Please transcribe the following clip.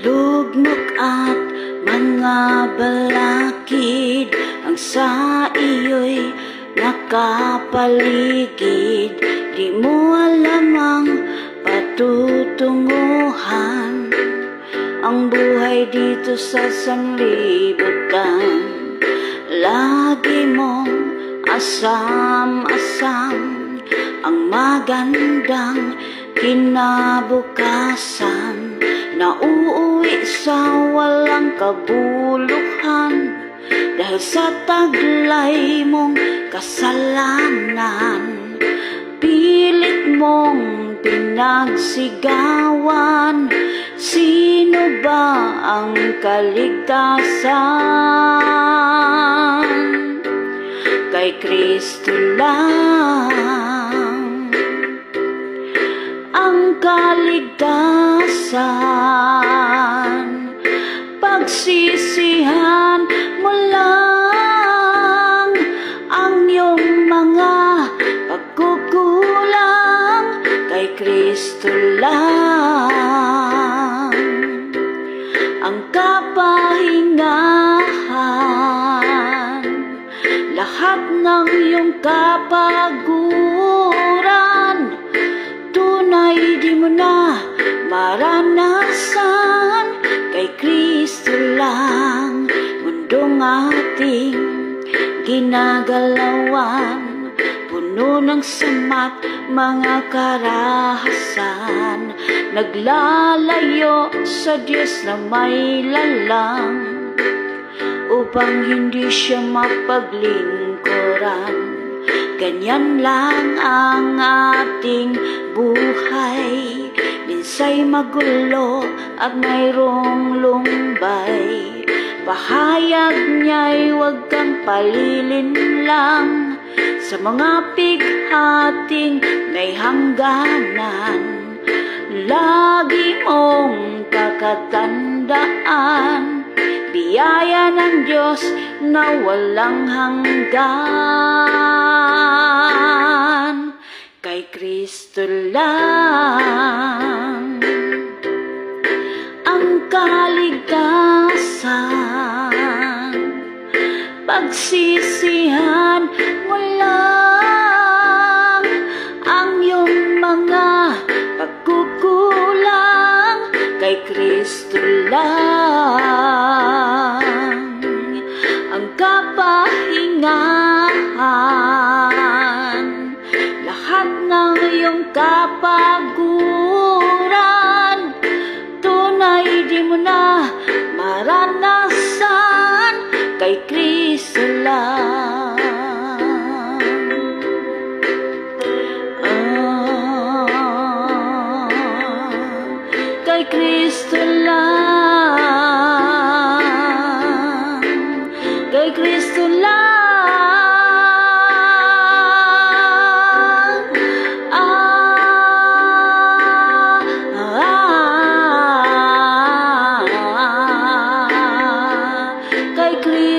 Lugmok at mga balakid ang sa iyo'y nakapaligid. Di mo alam ang patutunguhan, ang buhay dito sa sanlibutan. Lagi mong asam-asam ang magandang kinabukasan. Nauuwi sa walang kabuluhan dahil sa taglay mong kasalanan. Pilit mong pinagsigawan, sino ba ang kaligtasan? Kay Kristo lang ang kaligtasan. Pagsisihan mo lang ang iyong mga pagkukulang. Kay Kristo lang ang kapahingahan. Lahat ng iyong kapaguran, tunay di mo na maranasan. Kay Kristo lang mundong ating ginagalawan, puno ng sama't mga karahasan. Naglalayo sa Diyos na may lalang upang hindi siya mapaglingkuran. Ganyan lang ang ating buhay, minsay magulo at mayroong lumbay. Pahayag niya'y huwag kang palilinlang sa mga pighating may hangganan. Lagi mong kakatandaan, biyaya ng Diyos na walang hanggan. Kay Kristo lang ang kaligtasan. Pagsisihan mo lang ang iyong mga pagkukulang. Kay Kristo lang ang kapahingahan. Lahat ng iyong kapaguran, tunay di mo na maranasan. Kay Kristo lang kay Kristo lang, kay Kristo lang kay Kristo.